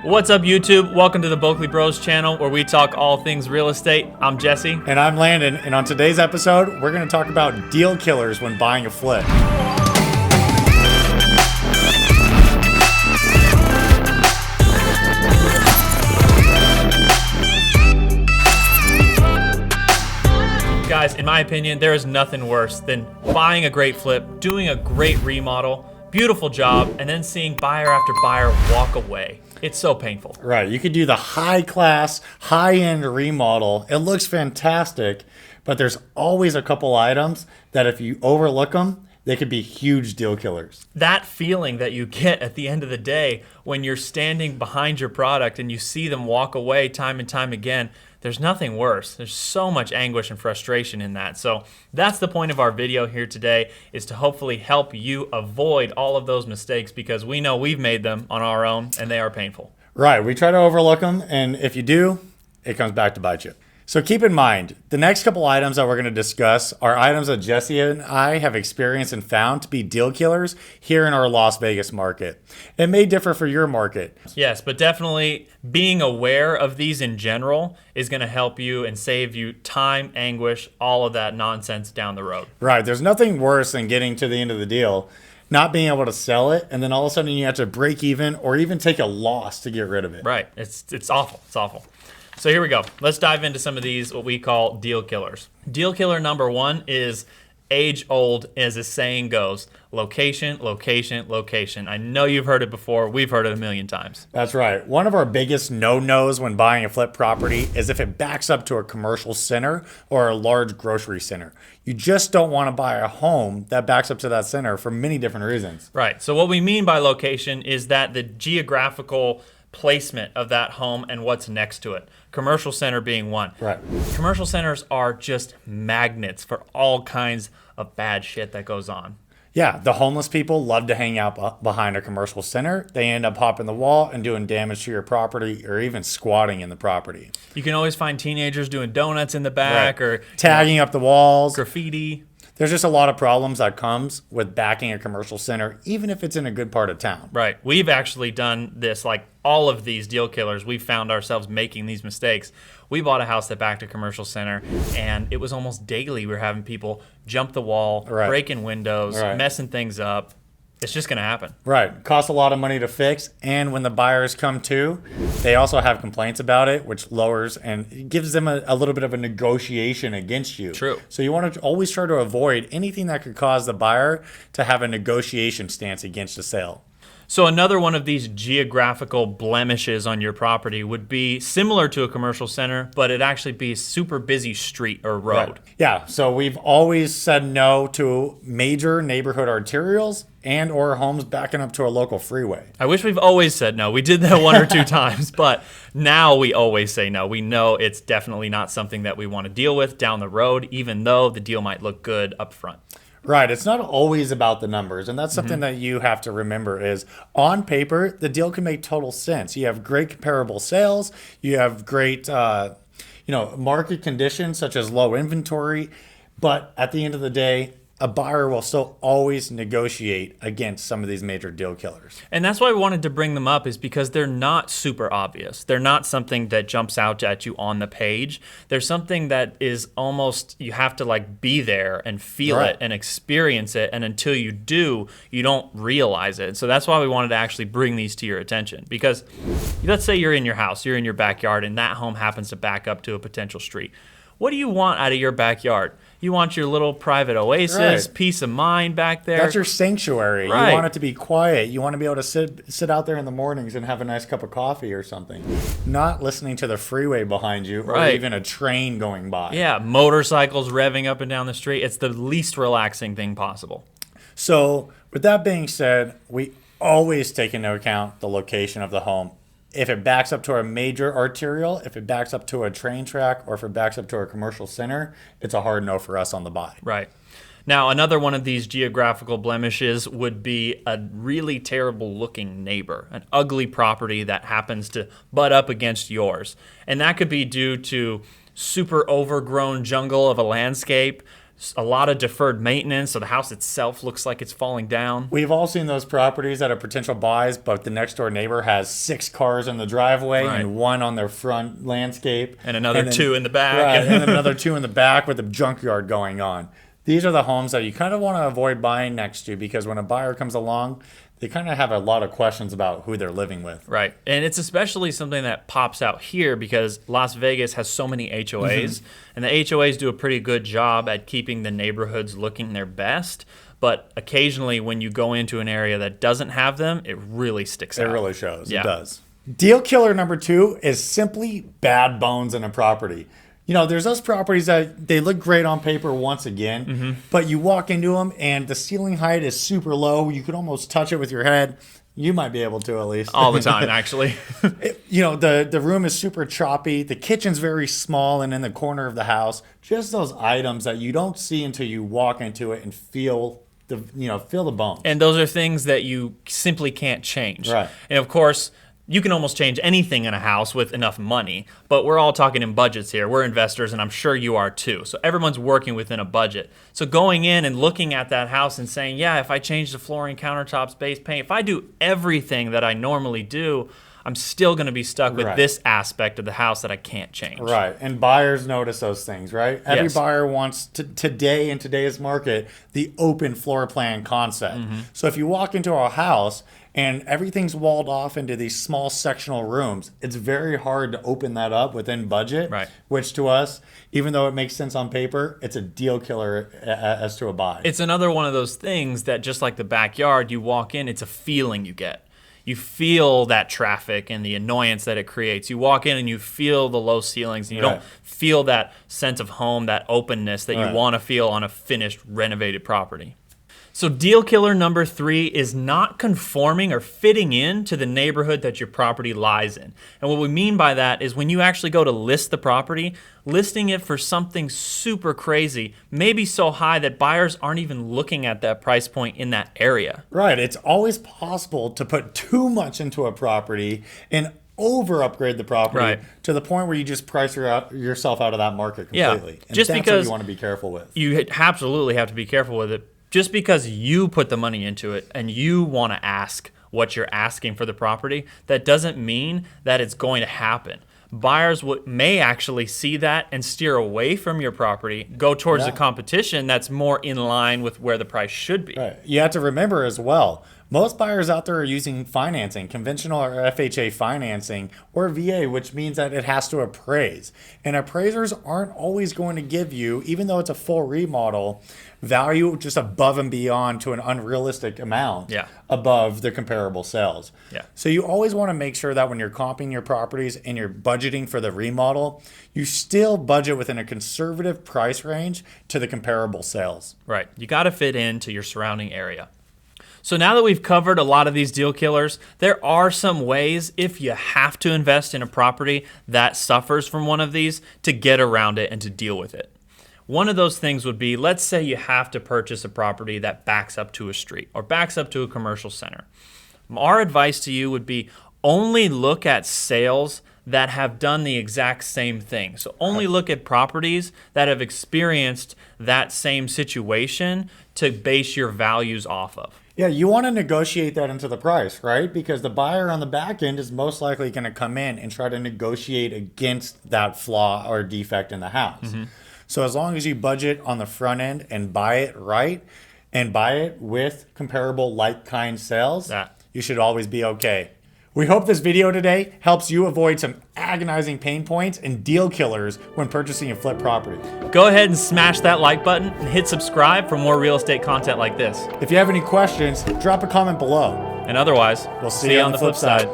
What's up, YouTube? Welcome to the Boeckle Bros channel, where we talk all things real estate. I'm Jesse. And I'm Landon. And on today's episode, we're going to talk about deal killers when buying a flip. Guys, in my opinion, there is nothing worse than buying a great flip, doing a great remodel, beautiful job, and then seeing buyer after buyer walk away. It's so painful. Right. You could do the high-class, high-end remodel. It looks fantastic, but there's always a couple items that if you overlook them, they could be huge deal killers. That feeling that you get at the end of the day when you're standing behind your product and you see them walk away time and time again, there's nothing worse. There's so much anguish and frustration in that. So that's the point of our video here today, is to hopefully help you avoid all of those mistakes, because we know we've made them on our own and they are painful. Right. We try to overlook them, and if you do, it comes back to bite you. So keep in mind, the next couple items that we're going to discuss are items that Jesse and I have experienced and found to be deal killers here in our Las Vegas market. It may differ for your market. Yes, but definitely being aware of these in general is going to help you and save you time, anguish, all of that nonsense down the road. Right. There's nothing worse than getting to the end of the deal, not being able to sell it, and then all of a sudden you have to break even or even take a loss to get rid of it. Right. It's awful. It's awful. So here we go. Let's dive into some of these, what we call deal killers. Deal killer number one is age old, as the saying goes. Location, location, location. I know you've heard it before. We've heard it a million times. That's right. One of our biggest no-nos when buying a flip property is if it backs up to a commercial center or a large grocery center. You just don't want to buy a home that backs up to that center for many different reasons. Right. So what we mean by location is that the geographical placement of that home and what's next to it. Commercial center being one. Right. Commercial centers are just magnets for all kinds of bad shit that goes on. Yeah, the homeless people love to hang out behind a commercial center. They end up hopping the wall and doing damage to your property, or even squatting in the property. You can always find teenagers doing donuts in the back, or tagging up the walls, graffiti. There's just a lot of problems that comes with backing a commercial center, even if it's in a good part of town. Right. We've actually done this, like all of these deal killers. We found ourselves making these mistakes. We bought a house that backed a commercial center, and it was almost daily we were having people jump the wall, breaking windows, messing things up. It's just going to happen. Right. Costs a lot of money to fix. And when the buyers come to, they also have complaints about it, which lowers and gives them a little bit of a negotiation against you. True. So you want to always try to avoid anything that could cause the buyer to have a negotiation stance against the sale. So another one of these geographical blemishes on your property would be similar to a commercial center, but it'd actually be a super busy street or road. Right. Yeah, so we've always said no to major neighborhood arterials and or homes backing up to a local freeway. I wish we've always said no. We did that one or two times, but now we always say no. We know it's definitely not something that we want to deal with down the road, even though the deal might look good up front. Right. It's not always about the numbers. And that's something that you have to remember is on paper, the deal can make total sense. You have great comparable sales. You have great, market conditions such as low inventory. But at the end of the day, a buyer will still always negotiate against some of these major deal killers. And that's why we wanted to bring them up, is because they're not super obvious. They're not something that jumps out at you on the page. They're something that is almost, you have to like be there and feel it and experience it. And until you do, you don't realize it. So that's why we wanted to actually bring these to your attention. Because let's say you're in your house, you're in your backyard, and that home happens to back up to a potential street. What do you want out of your backyard? You want your little private oasis, peace of mind back there. That's your sanctuary. Right. You want it to be quiet. You want to be able to sit out there in the mornings and have a nice cup of coffee or something. Not listening to the freeway behind you or even a train going by. Yeah, motorcycles revving up and down the street. It's the least relaxing thing possible. So with that being said, we always take into account the location of the home. If it backs up to a major arterial, if it backs up to a train track, or if it backs up to a commercial center, it's a hard no for us on the buy. Right. Now, another one of these geographical blemishes would be a really terrible looking neighbor, an ugly property that happens to butt up against yours. And that could be due to super overgrown jungle of a landscape, a lot of deferred maintenance, so the house itself looks like it's falling down. We've all seen those properties that are potential buys, but the next door neighbor has 6 cars in the driveway and 1 on their front landscape. And another 2 in the back. Right, and then another 2 in the back with a junkyard going on. These are the homes that you kind of want to avoid buying next to, because when a buyer comes along, they kind of have a lot of questions about who they're living with. Right. And it's especially something that pops out here because Las Vegas has so many HOAs, and the HOAs do a pretty good job at keeping the neighborhoods looking their best. But occasionally when you go into an area that doesn't have them, it really sticks out. It really shows. Yeah. It does. Deal killer number 2 is simply bad bones in a property. You know, there's those properties that they look great on paper once again, but you walk into them and the ceiling height is super low. You could almost touch it with your head. You might be able to, at least. All the time, actually. You know, the room is super choppy. The kitchen's very small and in the corner of the house. Just those items that you don't see until you walk into it and feel the bones. And those are things that you simply can't change. Right. And of course, you can almost change anything in a house with enough money, but we're all talking in budgets here. We're investors, and I'm sure you are too. So everyone's working within a budget. So going in and looking at that house and saying, yeah, if I change the flooring, countertops, base paint, if I do everything that I normally do, I'm still going to be stuck with this aspect of the house that I can't change. Right. And buyers notice those things, right? Every Yes. buyer wants today in today's market the open floor plan concept. So if you walk into a house and everything's walled off into these small sectional rooms, it's very hard to open that up within budget, Right. which to us, even though it makes sense on paper, it's a deal killer as to a buy. It's another one of those things that, just like the backyard, you walk in, it's a feeling you get. You feel that traffic and the annoyance that it creates. You walk in and you feel the low ceilings, and you don't feel that sense of home, that openness that you want to feel on a finished, renovated property. So deal killer number 3 is not conforming or fitting in to the neighborhood that your property lies in. And what we mean by that is when you actually go to list the property, listing it for something super crazy, maybe so high that buyers aren't even looking at that price point in that area. Right. It's always possible to put too much into a property and over upgrade the property to the point where you just price yourself out of that market completely. Yeah. And Just that's because what you want to be careful with. You absolutely have to be careful with it. Just because you put the money into it and you want to ask what you're asking for the property, that doesn't mean that it's going to happen. Buyers may actually see that and steer away from your property, go towards the competition that's more in line with where the price should be. Right. You have to remember as well, most buyers out there are using financing, conventional or FHA financing, or VA, which means that it has to appraise. And appraisers aren't always going to give you, even though it's a full remodel, value just above and beyond to an unrealistic amount above the comparable sales. Yeah. So you always want to make sure that when you're comping your properties and you're budgeting for the remodel, you still budget within a conservative price range to the comparable sales. Right. You got to fit into your surrounding area. So now that we've covered a lot of these deal killers, there are some ways, if you have to invest in a property that suffers from one of these, to get around it and to deal with it. One of those things would be, let's say you have to purchase a property that backs up to a street or backs up to a commercial center. Our advice to you would be only look at sales that have done the exact same thing. So only look at properties that have experienced that same situation to base your values off of. Yeah, you want to negotiate that into the price, right? Because the buyer on the back end is most likely going to come in and try to negotiate against that flaw or defect in the house. So as long as you budget on the front end and buy it right and buy it with comparable like-kind sales, you should always be okay. We hope this video today helps you avoid some agonizing pain points and deal killers when purchasing a flip property. Go ahead and smash that like button and hit subscribe for more real estate content like this. If you have any questions, drop a comment below. And otherwise, We'll see you on the flip side.